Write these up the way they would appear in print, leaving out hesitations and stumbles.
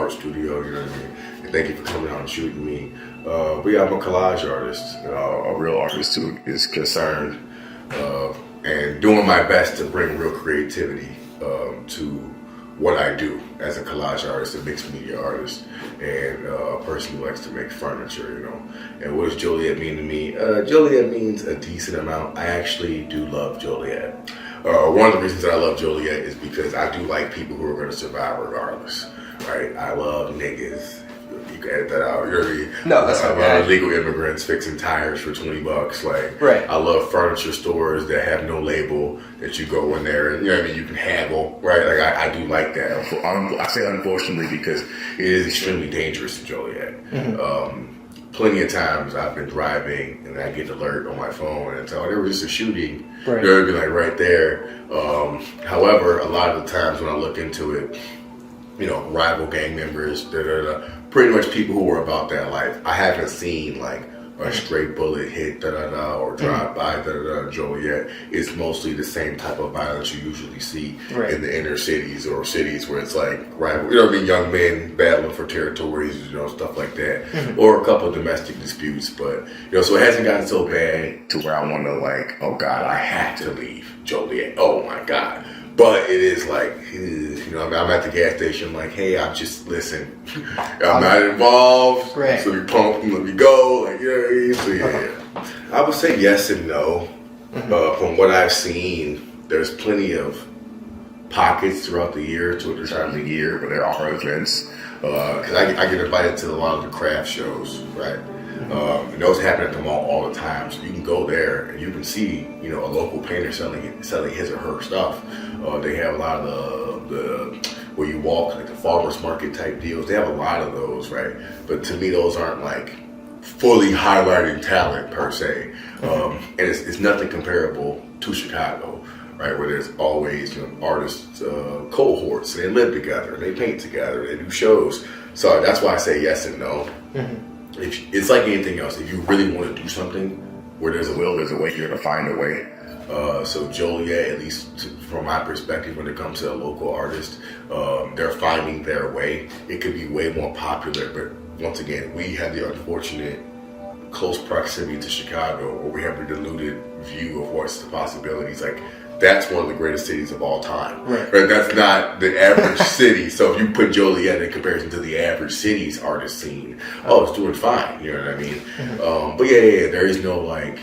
art studio, you know what I mean? And thank you for coming out and shooting me. But yeah, I'm a collage artist, a real artist who is concerned and doing my best to bring real creativity to what I do as a collage artist, a mixed media artist, and a person who likes to make furniture, you know. And what does Joliet mean to me? Joliet means a decent amount. I actually do love Joliet. One of the reasons that I love Joliet is because I do like people who are going to survive regardless, right? I love niggas. You can edit that out. You're no, that's not bad. Illegal immigrants fixing tires for $20. Like, right. I love furniture stores that have no label, that you go in there and, you know what I mean, you can haggle, right? Like, I do like that. I say unfortunately because it is extremely dangerous in Joliet. Mm-hmm. Plenty of times I've been driving and I get an alert on my phone and tell there was just a shooting. Right. They'll be like right there. However, a lot of the times when I look into it, you know, rival gang members, pretty much people who were about that life. I haven't seen like a straight bullet hit or drive by Joliet. It's mostly the same type of violence you usually see in the inner cities or cities where it's like rival, you know what I mean, young men battling for territories, you know, stuff like that, or a couple of domestic disputes. But you know, so it hasn't gotten so bad to where I want to like, oh God, I have to leave Joliet. Oh my God. But it is like, you know, I'm at the gas station like, hey, I'm just, listen, I'm not involved, right. So you pump and let me go. Like, yeah, so yeah. I would say yes and no. From what I've seen, there's plenty of pockets throughout the year, 200 times a year, where there are events. Because I get invited to a lot of the craft shows, right? And those happen at the mall all the time, so you can go there and you can see, you know, a local painter selling his or her stuff. They have a lot of the where you walk, like the farmers market type deals. They have a lot of those, right? But to me, those aren't like fully highlighting talent per se, and it's nothing comparable to Chicago, right? Where there's always, you know, artists cohorts, and they live together, and they paint together, they do shows. So that's why I say yes and no. It's like anything else. If you really want to do something, where there's a will, there's a way. You're gonna find a way. So Joliet, at least from my perspective, when it comes to a local artist, they're finding their way. It could be way more popular, but once again, we have the unfortunate close proximity to Chicago, where we have the diluted view of what's the possibilities. Like, that's one of the greatest cities of all time. Right? That's not the average city. So if you put Joliet in comparison to the average city's artist scene, it's doing fine. You know what I mean? But yeah, there is no like,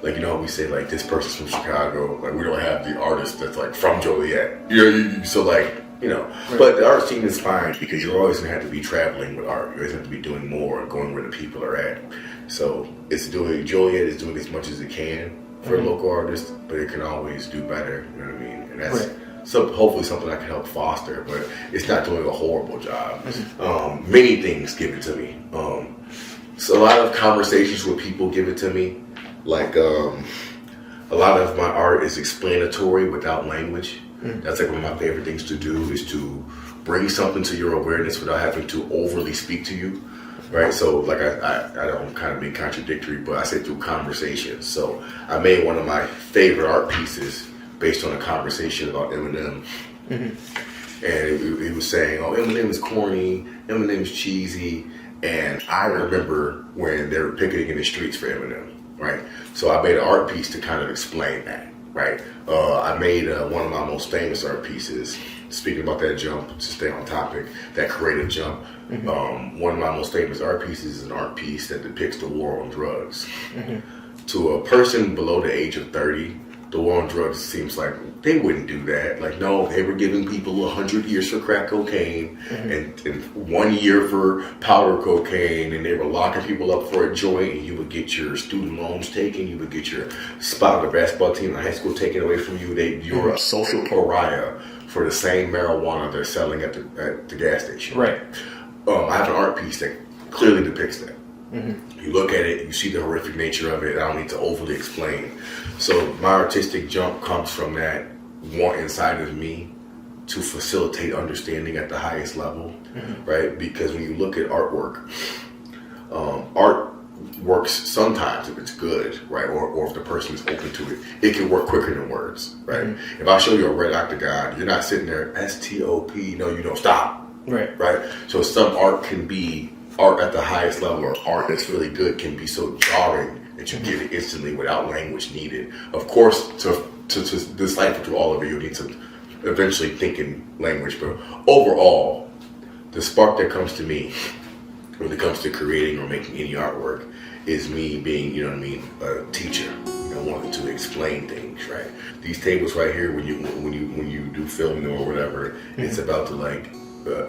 you know, we say like this person's from Chicago. Like, we don't have the artist that's like from Joliet. You know, so like, you know, but the art scene is fine because you're always gonna have to be traveling with art. You always have to be doing more, going where the people are at. So Joliet is doing as much as it can for a local artist, but it can always do better. You know what I mean? And that's hopefully something I can help foster. But it's not doing a horrible job. Many things give it to me. So a lot of conversations with people give it to me. Like a lot of my art is explanatory without language. That's like one of my favorite things to do, is to bring something to your awareness without having to overly speak to you, right? So like I don't kind of be contradictory, but I say through conversations. So I made one of my favorite art pieces based on a conversation about Eminem. And he was saying, oh, Eminem is corny, Eminem is cheesy. And I remember when they were picketing in the streets for Eminem, right? So I made an art piece to kind of explain that, right? I made one of my most famous art pieces, speaking about that jump, to stay on topic, that creative jump. One of my most famous art pieces is an art piece that depicts the war on drugs. To a person below the age of 30, the war on drugs seems like they wouldn't do that. Like, no, they were giving people 100 years for crack cocaine and 1 year for powder cocaine, and they were locking people up for a joint, and you would get your student loans taken, you would get your spot on the basketball team in high school taken away from you. You're a social pariah for the same marijuana they're selling at the gas station. Right. I have an art piece that clearly depicts that. You look at it, you see the horrific nature of it. I don't need to overly explain. So my artistic jump comes from that want inside of me to facilitate understanding at the highest level, right? Because when you look at artwork, art works sometimes if it's good, right? Or if the person is open to it, it can work quicker than words, right? If I show you a red octagon, you're not sitting there, STOP, no, you don't, stop. Right? So some art can be art at the highest level, or art that's really good can be so jarring that you get it instantly without language needed. Of course, to decipher through all of it, you need to eventually think in language. But overall, the spark that comes to me when it comes to creating or making any artwork is me being, you know what I mean, a teacher and wanting to explain things, right? These tables right here, when you do film them or whatever, it's about the like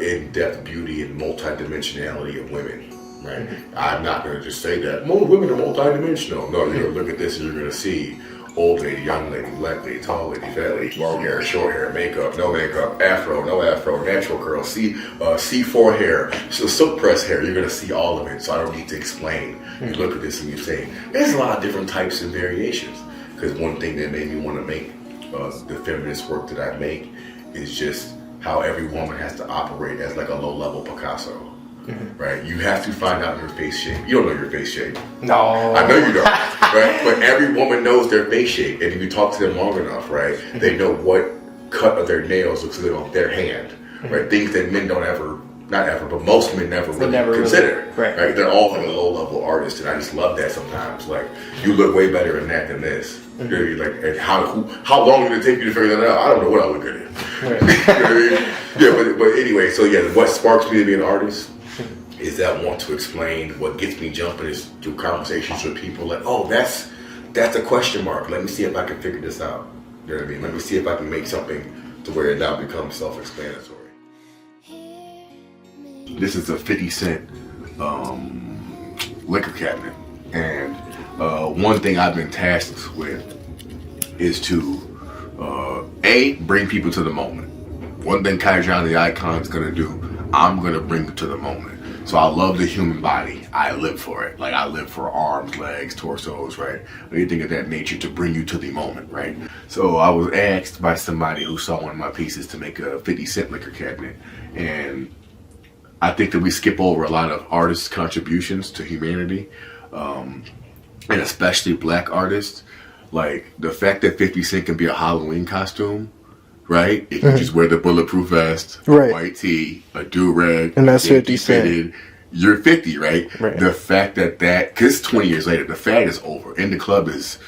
in-depth beauty and multi-dimensionality of women, right? I'm not going to just say that most women are multi-dimensional. No, you're going to look at this and you're going to see old lady, young lady, black lady, tall lady, fat lady, long hair, short hair, makeup, no makeup, afro, no afro, natural curl, C4 hair, so silk press hair. You're going to see all of it, so I don't need to explain. You look at this and you say, there's a lot of different types and variations. Because one thing that made me want to make the feminist work that I make is just how every woman has to operate as like a low-level Picasso. Right? You have to find out your face shape. You don't know your face shape. No. I know you don't. Right? But every woman knows their face shape. And if you talk to them long enough, right, they know what cut of their nails looks good on their hand. Right? Things that men don't ever, not ever, but most men never really consider. Right. They're all like a low-level artist, and I just love that sometimes. Like, you look way better in that than this. You're like, and how long did it take you to figure that out? I don't know what I look good in. Right. You know what I mean? Yeah, but anyway, so yeah, what sparks me to be an artist is that want to explain. What gets me jumping is through conversations with people like, oh, that's a question mark. Let me see if I can figure this out. You know what I mean? Let me see if I can make something to where it now becomes self-explanatory. This is a 50 cent liquor cabinet. And one thing I've been tasked with is to, bring people to the moment. One thing qyjon the Icon is going to do, I'm going to bring it to the moment. So I love the human body. I live for it. Like, I live for arms, legs, torsos, right? Anything of that nature to bring you to the moment, right? So I was asked by somebody who saw one of my pieces to make a 50 cent liquor cabinet. And I think that we skip over a lot of artists' contributions to humanity, and especially black artists. Like, the fact that 50 Cent can be a Halloween costume, right? If you just wear the bulletproof vest, white tee, a do-rag, and that's 50 Cent. Fitted, you're 50, right? The fact that because 20 years later, the fad is over. In the club it's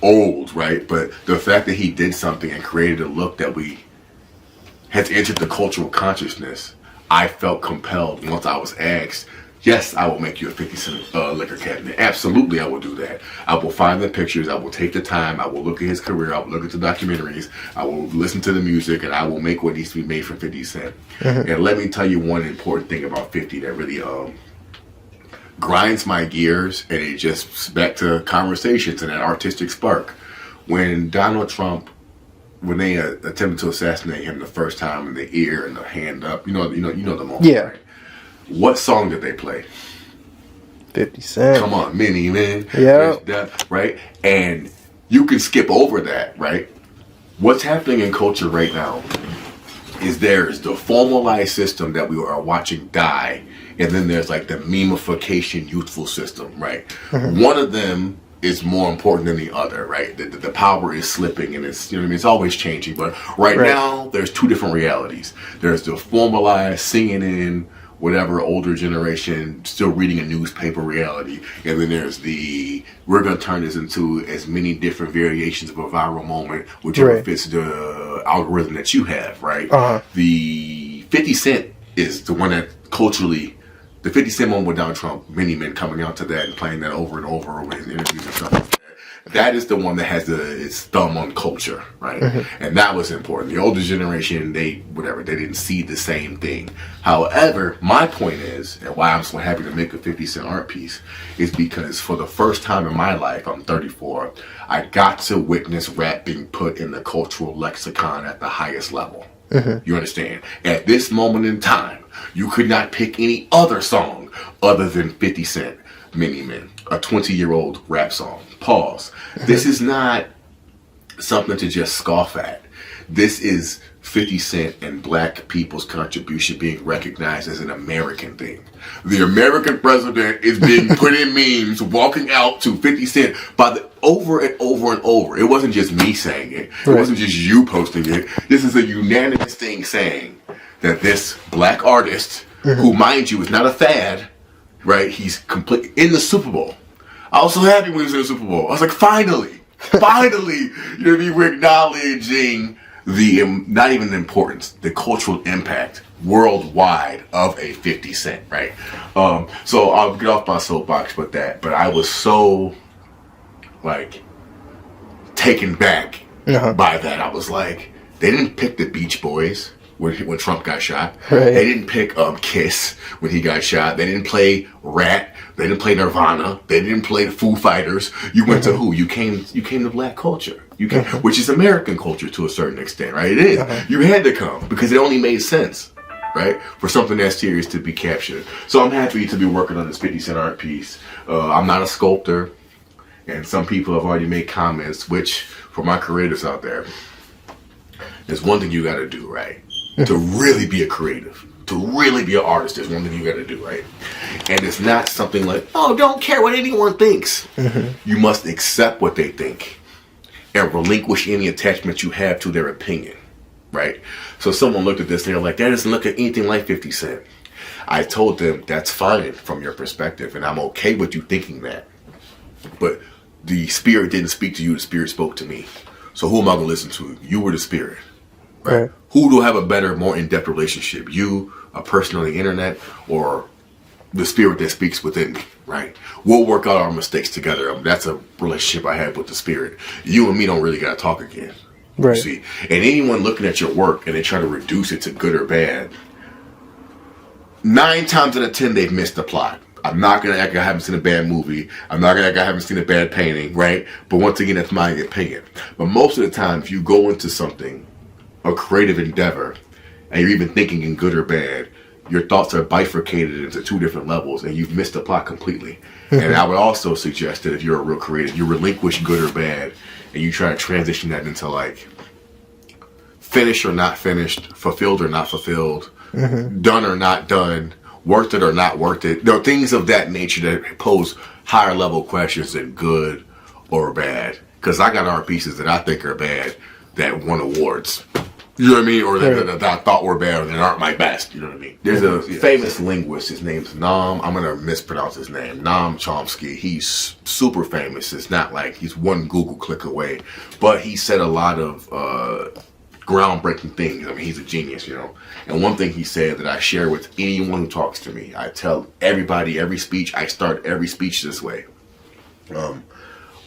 old, right? But the fact that he did something and created a look that has entered the cultural consciousness, I felt compelled once I was asked, yes, I will make you a 50 cent liquor cabinet. Absolutely, I will do that. I will find the pictures. I will take the time. I will look at his career. I will look at the documentaries. I will listen to the music, and I will make what needs to be made from 50 Cent. And let me tell you one important thing about 50 that really grinds my gears, and it just back to conversations and an artistic spark. When Donald Trump, when they attempted to assassinate him the first time, in the ear and the hand up, you know the moment, right? What song did they play? 50 Cent. Come on, Many Men. Yeah. Right? And you can skip over that, right? What's happening in culture right now is there's the formalized system that we are watching die, and then there's like the memification youthful system, right? One of them is more important than the other, right? The power is slipping, and it's, you know what I mean? It's always changing. But right now, there's two different realities. There's the formalized singing in whatever older generation still reading a newspaper reality, and then there's we're going to turn this into as many different variations of a viral moment, whichever fits the algorithm that you have, right? The 50 Cent is the one that culturally, the 50 Cent moment with Donald Trump, many men coming out to that and playing that over and over with his interviews and stuff like that. That is the one that has its thumb on culture, right? And that was important. The older generation, they didn't see the same thing. However, my point is, and why I'm so happy to make a 50 Cent art piece, is because for the first time in my life, I'm 34, I got to witness rap being put in the cultural lexicon at the highest level. You understand? At this moment in time, you could not pick any other song other than 50 Cent, Many Men, a 20-year-old rap song. Pause. This is not something to just scoff at. This is 50 Cent and black people's contribution being recognized as an American thing. The American president is being put in memes walking out to 50 Cent over and over and over. It wasn't just me saying it. It wasn't just you posting it. This is a unanimous thing saying that this black artist, who, mind you, is not a fad, right? He's complete in the Super Bowl. I was so happy when he was in the Super Bowl. I was like, finally, you know what I mean? We're acknowledging the, not even the importance, the cultural impact worldwide of a 50 Cent, right? So I'll get off my soapbox with that, but I was so, like, taken back by that. I was like, they didn't pick the Beach Boys when Trump got shot. Right. They didn't pick Kiss when he got shot. They didn't play Rat. They didn't play Nirvana. They didn't play the Foo Fighters. You went to who? You came to black culture. You came, which is American culture to a certain extent, right? It is. You had to come because it only made sense, right, for something that serious to be captured. So I'm happy to be working on this 50 Cent art piece. I'm not a sculptor, and some people have already made comments, which, for my creatives out there, there's one thing you got to do, right? To really be a creative, to really be an artist, there's one thing you got to do, right? And it's not something like, oh, don't care what anyone thinks. You must accept what they think and relinquish any attachment you have to their opinion, right? So someone looked at this and they're like, that doesn't look at anything like 50 Cent. I told them, that's fine from your perspective, and I'm okay with you thinking that. But the spirit didn't speak to you, the spirit spoke to me. So who am I going to listen to? You were the spirit. Right? Who do have a better, more in-depth relationship? You, a person on the internet, or the spirit that speaks within me, right? We'll work out our mistakes together. That's a relationship I have with the spirit. You and me don't really got to talk again. Right. You see? And anyone looking at your work and they try to reduce it to good or bad, 9 times out of 10, they've missed the plot. I'm not going to act like I haven't seen a bad movie. I'm not going to act like I haven't seen a bad painting, right? But once again, that's my opinion. But most of the time, if you go into something, a creative endeavor, and you're even thinking in good or bad, your thoughts are bifurcated into 2 different levels, and you've missed the plot completely. And I would also suggest that if you're a real creative, you relinquish good or bad, and you try to transition that into, like, finished or not finished, fulfilled or not fulfilled, done or not done, worth it or not worth it. There are things of that nature that pose higher level questions than good or bad. Because I got art pieces that I think are bad that won awards. You know what I mean? Or that I thought were bad or that aren't my best. You know what I mean? There's a famous linguist. His name's Noam. I'm going to mispronounce his name. Noam Chomsky. He's super famous. It's not like he's one Google click away. But he said a lot of groundbreaking things. I mean, he's a genius, you know. And one thing he said that I share with anyone who talks to me, I tell everybody, every speech, I start every speech this way.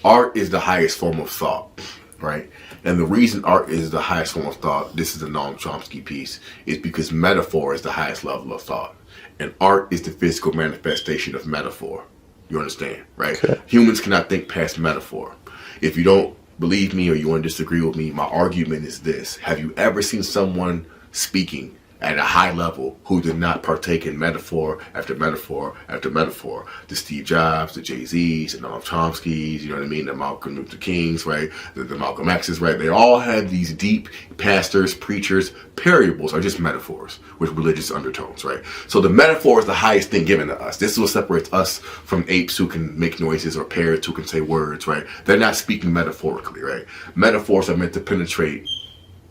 Art is the highest form of thought, right? And the reason art is the highest form of thought, this is a Noam Chomsky piece, is because metaphor is the highest level of thought. And art is the physical manifestation of metaphor. You understand, right? Okay. Humans cannot think past metaphor. If you don't believe me or you want to disagree with me, my argument is this. Have you ever seen someone speaking at a high level who did not partake in metaphor after metaphor after metaphor? The Steve Jobs, the Jay-Z's, the Noam Chomsky's, you know what I mean, the Malcolm Luther King's, right, the Malcolm X's, right? They all had these deep pastors, preachers. Parables are just metaphors with religious undertones, right? So the metaphor is the highest thing given to us. This is what separates us from apes who can make noises or parrots who can say words, right? They're not speaking metaphorically, right? Metaphors are meant to penetrate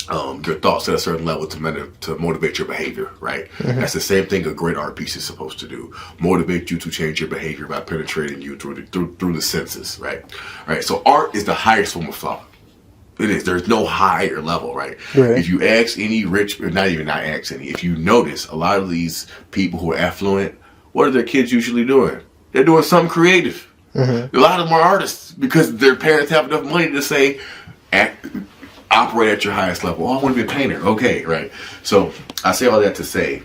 your thoughts at a certain level to motivate your behavior, right? That's the same thing a great art piece is supposed to do. Motivate you to change your behavior by penetrating you through the senses, right? Right. So art is the highest form of thought. It is. There's no higher level, right? If you ask any rich, or not ask any, if you notice a lot of these people who are affluent, what are their kids usually doing? They're doing something creative. A lot of them are artists because their parents have enough money to say, operate at your highest level. Oh, I want to be a painter. Okay, right. So I say all that to say,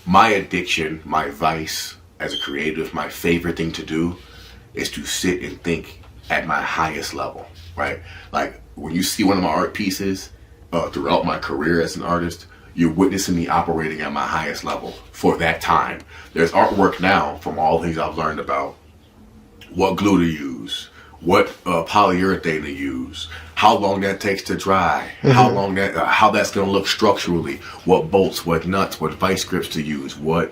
my addiction, my vice as a creative, my favorite thing to do is to sit and think at my highest level, right? Like when you see one of my art pieces throughout my career as an artist, you're witnessing me operating at my highest level for that time. There's artwork now from all the things I've learned about what glue to use, what polyurethane to use, how long that takes to dry, how that's going to look structurally, what bolts, what nuts, what vice grips to use, what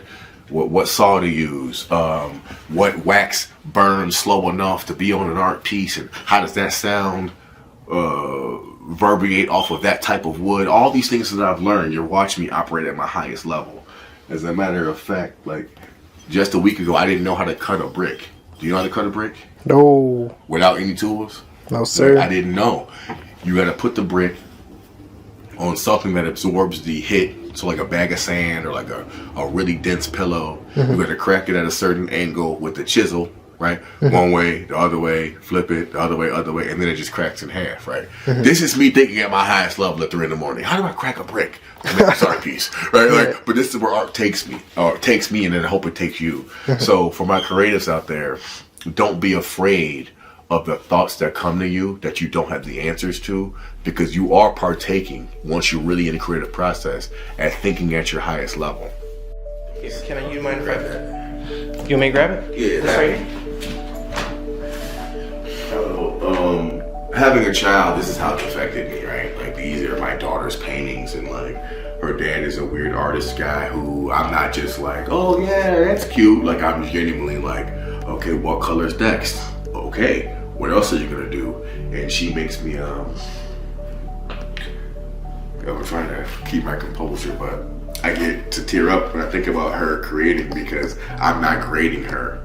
saw to use, what wax burns slow enough to be on an art piece, and how does that sound verbiate off of that type of wood. All these things that I've learned, you're watching me operate at my highest level. As a matter of fact, like just a week ago, I didn't know how to cut a brick. Do you know how to cut a brick? No. Without any tools? No, sir. Like, I didn't know. You got to put the brick on something that absorbs the hit. So like a bag of sand or like a really dense pillow. You got to crack it at a certain angle with the chisel, right? One way, the other way, flip it, the other way, and then it just cracks in half, right? This is me thinking at my highest level at 3 in the morning. How do I crack a brick to make this art piece, right? Like, but this is where art takes me, or it takes me, and then I hope it takes you. So for my creatives out there, don't be afraid of the thoughts that come to you that you don't have the answers to, because you are partaking, once you're really in the creative process, at thinking at your highest level. Can I use mine? Grab it. You want me to grab it? Yeah. This right here? Having a child, this is how it affected me, right? Like, these are my daughter's paintings, and like, her dad is a weird artist guy who I'm not just like, oh yeah, that's cute. Like, I'm genuinely like, okay, what color's next? Okay, what else are you gonna do? And she makes me, I'm trying to keep my composure, but I get to tear up when I think about her creating, because I'm not grading her.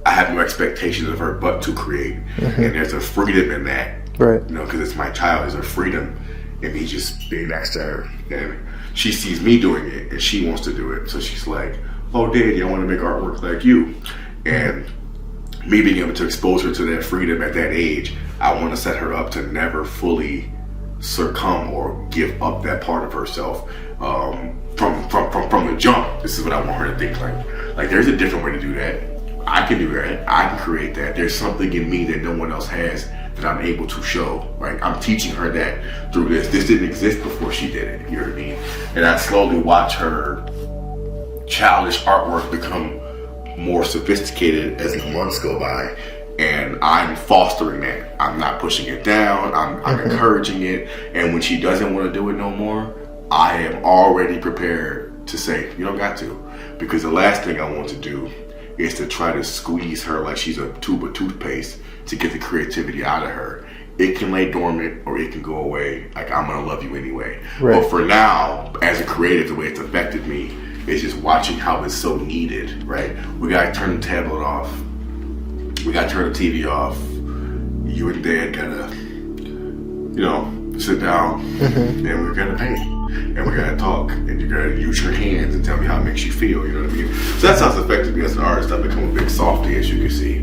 I have no expectations of her but to create. And there's a freedom in that. Right. You know, because it's my child. There's a freedom in me just being next to her. And she sees me doing it and she wants to do it. So she's like, oh, Daddy, I want to make artwork like you. And me being able to expose her to that freedom at that age, I want to set her up to never fully succumb or give up that part of herself from the jump. This is what I want her to think like. Like, there's a different way to do that. I can do that. I can create that. There's something in me that no one else has that I'm able to show. Right? I'm teaching her that through this. This didn't exist before she did it. You know what I mean? And I slowly watch her childish artwork become more sophisticated as the months go by. And I'm fostering that. I'm not pushing it down. I'm encouraging it. And when she doesn't want to do it no more, I am already prepared to say, you don't got to. Because the last thing I want to do is to try to squeeze her like she's a tube of toothpaste to get the creativity out of her. It can lay dormant or it can go away. Like, I'm gonna love you anyway. Right. But for now, as a creative, the way it's affected me is just watching how it's so needed, right? We gotta turn the tablet off. We gotta turn the TV off. You and Dad gotta, you know, sit down and we're gonna paint. And we're gonna talk, and you're gonna use your hands and tell me how it makes you feel, you know what I mean? So that's how it's affected me as an artist. I've become a big softy, as you can see.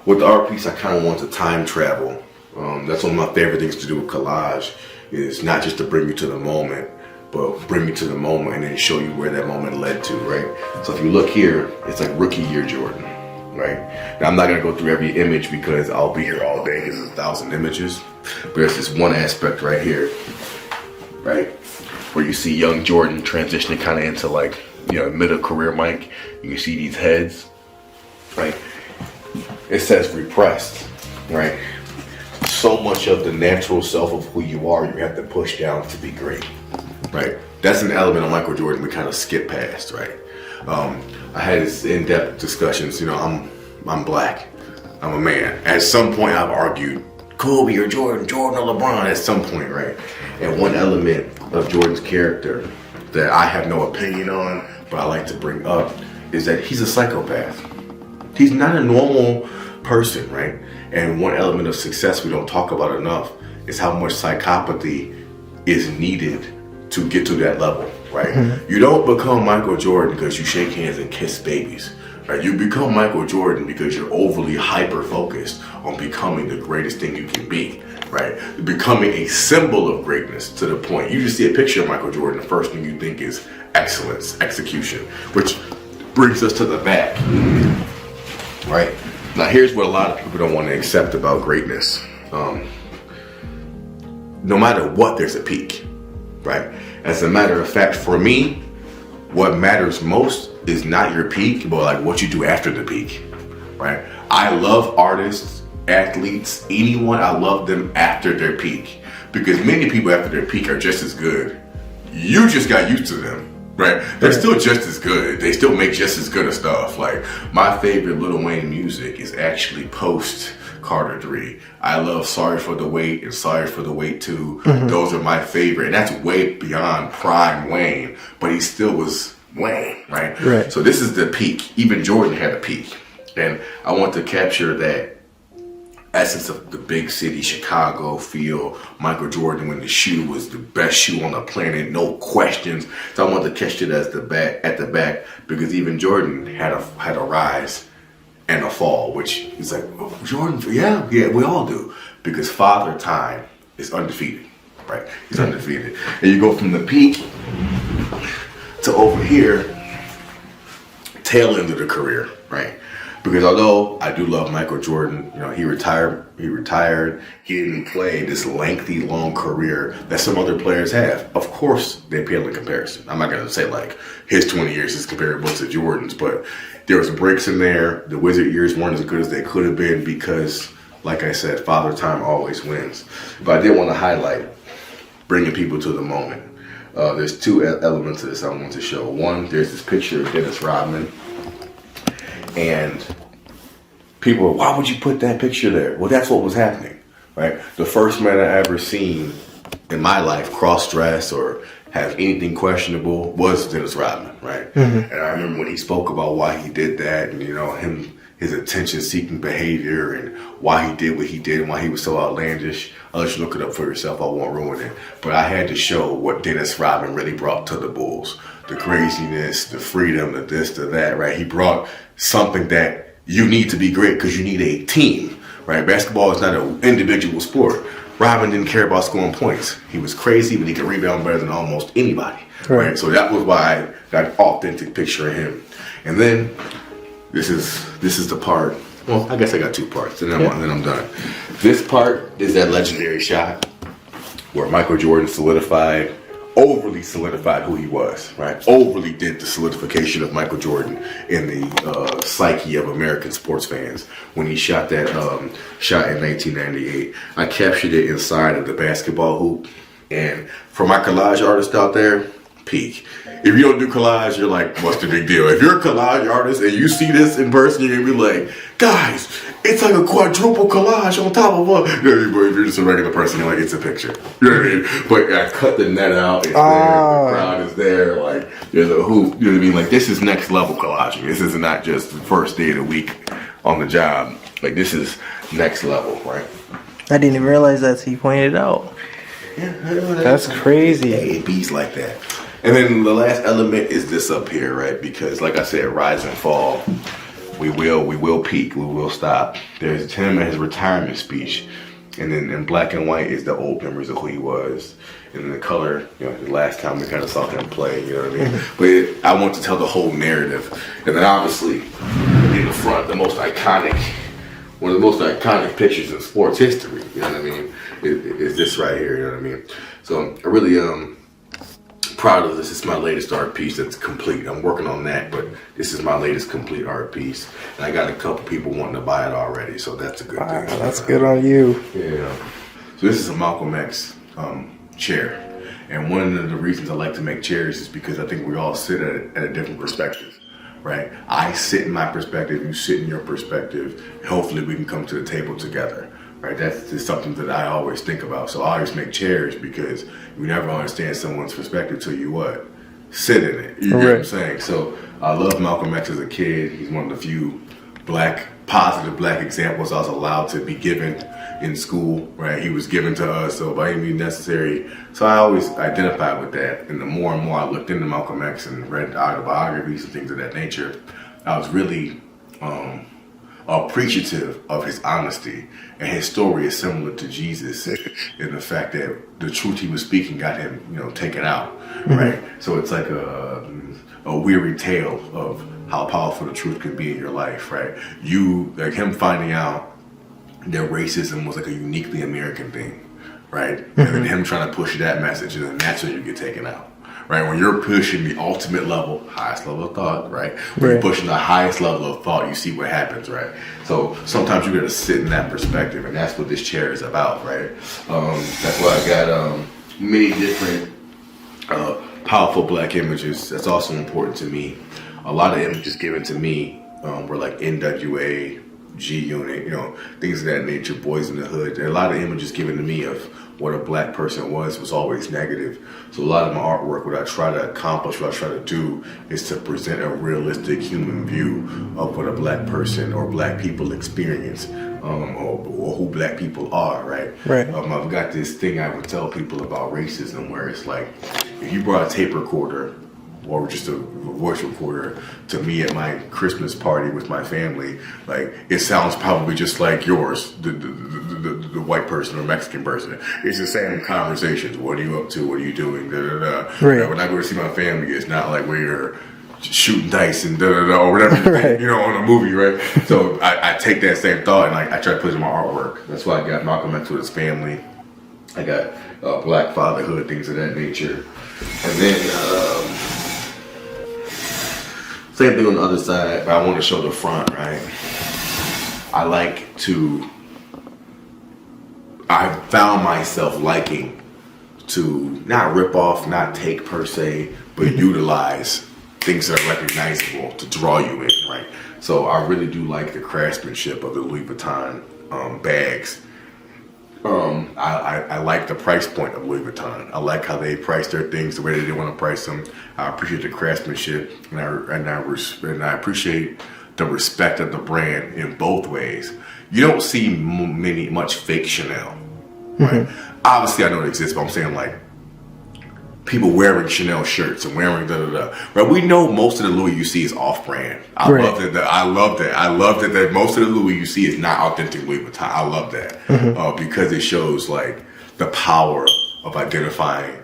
With the art piece, I kind of want to time travel. That's one of my favorite things to do with collage, is not just to bring you to the moment, but bring you to the moment and then show you where that moment led to, right? So if you look here, it's like rookie year Jordan. Right? Now, I'm not going to go through every image because I'll be here all day. There's 1,000 images. But there's this one aspect right here, right? Where you see young Jordan transitioning kind of into, like, you know, middle career Mike. You can see these heads, right? It says repressed, right? So much of the natural self of who you are, you have to push down to be great, right? That's an element of Michael Jordan we kind of skip past, right? I had this in-depth discussions. You know, I'm black. I'm a man. At some point, I've argued Kobe or Jordan or LeBron. At some point, right? And one element of Jordan's character that I have no opinion on, but I like to bring up, is that he's a psychopath. He's not a normal person, right? And one element of success we don't talk about enough is how much psychopathy is needed to get to that level. Right? You don't become Michael Jordan because you shake hands and kiss babies. Right? You become Michael Jordan because you're overly hyper-focused on becoming the greatest thing you can be. Right? Becoming a symbol of greatness to the point. You just see a picture of Michael Jordan, the first thing you think is excellence, execution, which brings us to the back. Right? Now, here's what a lot of people don't want to accept about greatness. No matter what, there's a peak. Right? As a matter of fact, for me, what matters most is not your peak, but like what you do after the peak, right? I love artists, athletes, anyone. I love them after their peak, because many people after their peak are just as good. You just got used to them. right? They're still just as good. They still make just as good of stuff. Like, my favorite Lil Wayne music is actually post Carter 3. I love Sorry for the Wait and Sorry for the Wait 2. Those are my favorite. And that's way beyond prime Wayne, but he still was Wayne, right? Right. So this is the peak. Even Jordan had a peak. And I want to capture that essence of the big city Chicago feel. Michael Jordan when the shoe was the best shoe on the planet, no questions. So I want to catch it as at the back because even Jordan had a rise and a fall, which is like, oh, Jordan, yeah, we all do, because Father Time is undefeated, right? He's undefeated, and you go from the peak to over here, tail end of the career, right? Because although I do love Michael Jordan, he retired, he didn't play this lengthy, long career that some other players have. Of course, they pale in comparison. I'm not going to say like his 20 years is comparable to Jordan's, but there was breaks in there. The Wizard years weren't as good as they could have been because, like I said, Father Time always wins. But I did want to highlight bringing people to the moment. There's two elements to this I want to show. One, there's this picture of Dennis Rodman. And people are, why would you put that picture there? Well, that's what was happening, right? The first man I ever seen in my life cross-dress or have anything questionable was Dennis Rodman, right? And I remember when he spoke about why he did that and, his attention-seeking behavior and why he did what he did and why he was so outlandish. I'll let you look it up for yourself. I won't ruin it. But I had to show what Dennis Rodman really brought to the Bulls. The craziness, the freedom, the this, the that, right? He brought something that you need to be great because you need a team, right? Basketball is not an individual sport. Rodman didn't care about scoring points. He was crazy, but he could rebound better than almost anybody, right? So that was why I got an authentic picture of him. And then this is the part. Well, I guess I got two parts, and then I'm done. This part is that legendary shot where Michael Jordan overly solidified who he was, right? Overly did the solidification of Michael Jordan in the psyche of American sports fans when he shot that shot in 1998. I captured it inside of the basketball hoop, and for my collage artists out there, peak. If you don't do collage, you're like, what's the big deal? If you're a collage artist and you see this in person, you're gonna be like, guys, it's like a quadruple collage on top of one. But if you're just a regular person, you're like, it's a picture. You know what I mean? But I cut the net out, it's there, the crowd is there, like, there's a hoop, you know what I mean? Like, this is next level collaging. This is not just the first day of the week on the job. Like, this is next level, right? I didn't even realize that, so you pointed it out. Yeah, that's crazy. It beats like that. And then the last element is this up here, right? Because like I said, rise and fall. We will peak, we will stop. There's him at his retirement speech. And then in black and white is the old memories of who he was. And then the color, the last time we kind of saw him play, you know what I mean? But I want to tell the whole narrative. And then obviously, in the front, one of the most iconic pictures in sports history, you know what I mean? Is this right here, you know what I mean? So I really, proud of this. It's my latest art piece that's complete. I'm working on that, but this is my latest complete art piece. And I got a couple people wanting to buy it already, so that's a good thing. That's good on you. Yeah. So this is a Malcolm X chair. And one of the reasons I like to make chairs is because I think we all sit at a different perspective, right? I sit in my perspective, you sit in your perspective, and hopefully we can come to the table together. Right, that's just something that I always think about. So I always make chairs because you never understand someone's perspective till you sit in it. You get what I'm saying? So I love Malcolm X as a kid. He's one of the few positive black examples I was allowed to be given in school. Right, he was given to us, so by any means necessary. So I always identified with that. And the more and more I looked into Malcolm X and read autobiographies and things of that nature, I was really appreciative of his honesty, and his story is similar to Jesus in the fact that the truth he was speaking got him, taken out, right? So it's like a weary tale of how powerful the truth could be in your life, right? Like him finding out that racism was like a uniquely American thing, right? And then him trying to push that message, and then that's when you get taken out. Right, when you're pushing the ultimate level, highest level of thought, right? When you're pushing the highest level of thought, you see what happens, right? So sometimes you got to sit in that perspective, and that's what this chair is about, right? That's why I got many different powerful black images. That's also important to me. A lot of images given to me were like NWA, G Unit, you know, things of that nature, Boys in the Hood. And a lot of images given to me of what a black person was always negative. So a lot of my artwork, what I try to accomplish, what I try to do is to present a realistic human view of what a black person or black people experience, or who black people are, right? Right. I've got this thing I would tell people about racism where it's like, if you brought a tape recorder or just a voice recorder to me at my Christmas party with my family, like, it sounds probably just like yours, the white person or Mexican person. It's the same conversations. What are you up to? What are you doing? Da, da, da. Right. When I go to see my family, it's not like where you're shooting dice and da, da, da, or whatever, right. you know, on a movie, right? So I take that same thought and I try to put it in my artwork. That's why I got Malcolm X with his family. I got black fatherhood, things of that nature. And then same thing on the other side, but I want to show the front, right? I found myself liking to not rip off, not take per se, but utilize things that are recognizable to draw you in, right? So I really do like the craftsmanship of the Louis Vuitton bags. I like the price point of Louis Vuitton. I like how they price their things the way they want to price them. I appreciate the craftsmanship, and I appreciate the respect of the brand in both ways. You don't see much fake Chanel, right? Mm-hmm. Obviously, I know it exists, but I'm saying like people wearing Chanel shirts and wearing da da da. Right? We know most of the Louis you see is off-brand. I love that. I love that most of the Louis you see is not authentic Louis Vuitton. I love that because it shows like the power of identifying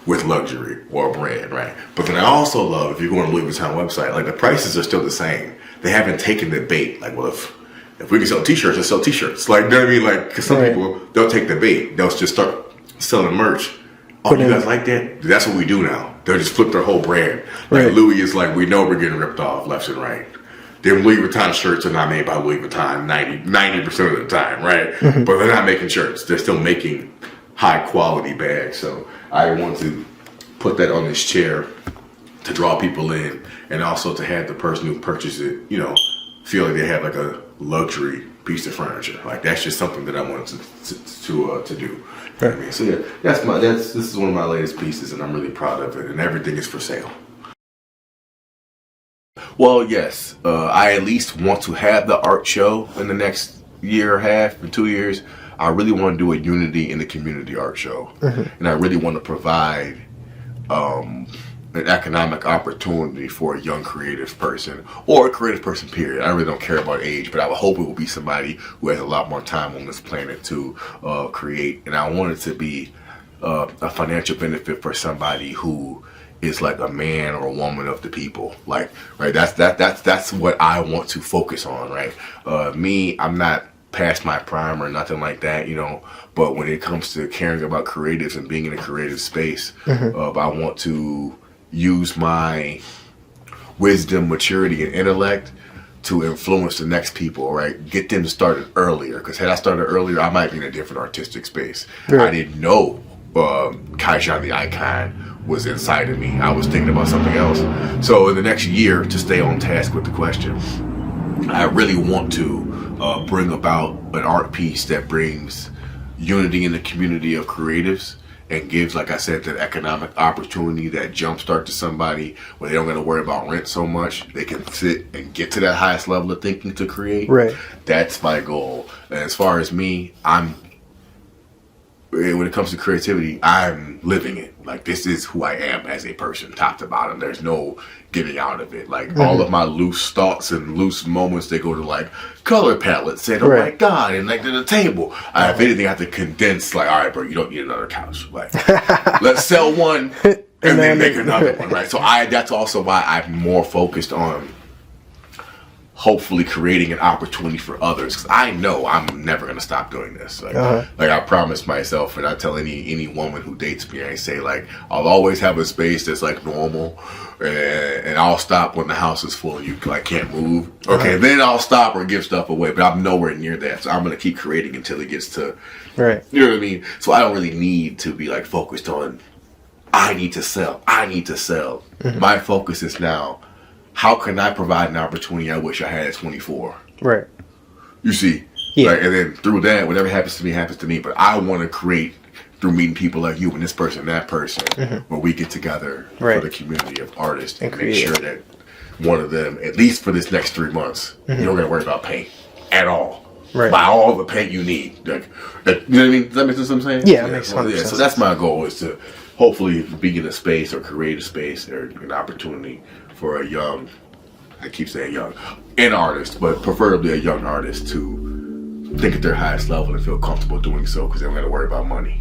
with luxury or a brand, right? But then I also love, if you go on the Louis Vuitton website, like the prices are still the same. They haven't taken the bait. Like, well, if we can sell t-shirts, let's sell t-shirts. Like, you know what I mean? Like, because some people, they'll take the bait. They'll just start selling merch. Oh, you guys like that? That's what we do now. They'll just flip their whole brand. Like Louis is like, we know we're getting ripped off left and right. Them Louis Vuitton shirts are not made by Louis Vuitton 90% of the time, right? Mm-hmm. But they're not making shirts. They're still making high quality bags. So I want to put that on this chair to draw people in, and also to have the person who purchased it, you know, feel like they have like a luxury piece of furniture. Like, that's just something that I wanted to do. Right. I mean, so yeah, this is one of my latest pieces, and I'm really proud of it. And everything is for sale. Well, yes, I at least want to have the art show in the next year or half, in 2 years. I really want to do a Unity in the Community art show, and I really want to provide an economic opportunity for a young creative person, or a creative person, period. I really don't care about age, but I would hope it will be somebody who has a lot more time on this planet to create. And I want it to be a financial benefit for somebody who is like a man or a woman of the people. Like, right, that's what I want to focus on, right? Me, I'm not past my prime or nothing like that, you know, but when it comes to caring about creatives and being in a creative space, I want to use my wisdom, maturity, and intellect to influence the next people, right? Get them started earlier, because had I started earlier, I might be in a different artistic space. I didn't know qyjon the icon was inside of me. I was thinking about something else. So in the next year, to stay on task with the question, I really want to bring about an art piece that brings unity in the community of creatives and gives, like I said, that economic opportunity, that jumpstart to somebody where they don't got to worry about rent so much. They can sit and get to that highest level of thinking to create. Right. That's my goal. And as far as me, when it comes to creativity, I'm living it. Like, this is who I am as a person, top to bottom. There's no getting out of it. Like, all of my loose thoughts and loose moments, they go to like color palettes, saying, oh my God, and like to the table. If anything, I have to condense, like, all right, bro, you don't need another couch. Like, let's sell one and then make another one, right? So that's also why I'm more focused on hopefully creating an opportunity for others, because I know I'm never going to stop doing this. Like, like I promised myself, and I tell any woman who dates me, I say, like, I'll always have a space that's like normal, and I'll stop when the house is full and you like can't move. Okay, then I'll stop or give stuff away, but I'm nowhere near that. So I'm going to keep creating until it gets to, you know what I mean? So I don't really need to be like focused on I need to sell. My focus is now, how can I provide an opportunity I wish I had at 24? Right. You see? Yeah. Like, and then through that, whatever happens to me. But I want to create, through meeting people like you and this person, that person, where we get together for the community of artists and make sure that one of them, at least for this next 3 months, you don't got to worry about paint at all. Right. Buy all the paint you need. Like, you know what I mean? Does that make sense what I'm saying? Yeah, it makes sense. So that's my goal, is to hopefully be in a space or create a space or an opportunity for a young, I keep saying young, an artist, but preferably a young artist to think at their highest level and feel comfortable doing so, because they don't got to worry about money.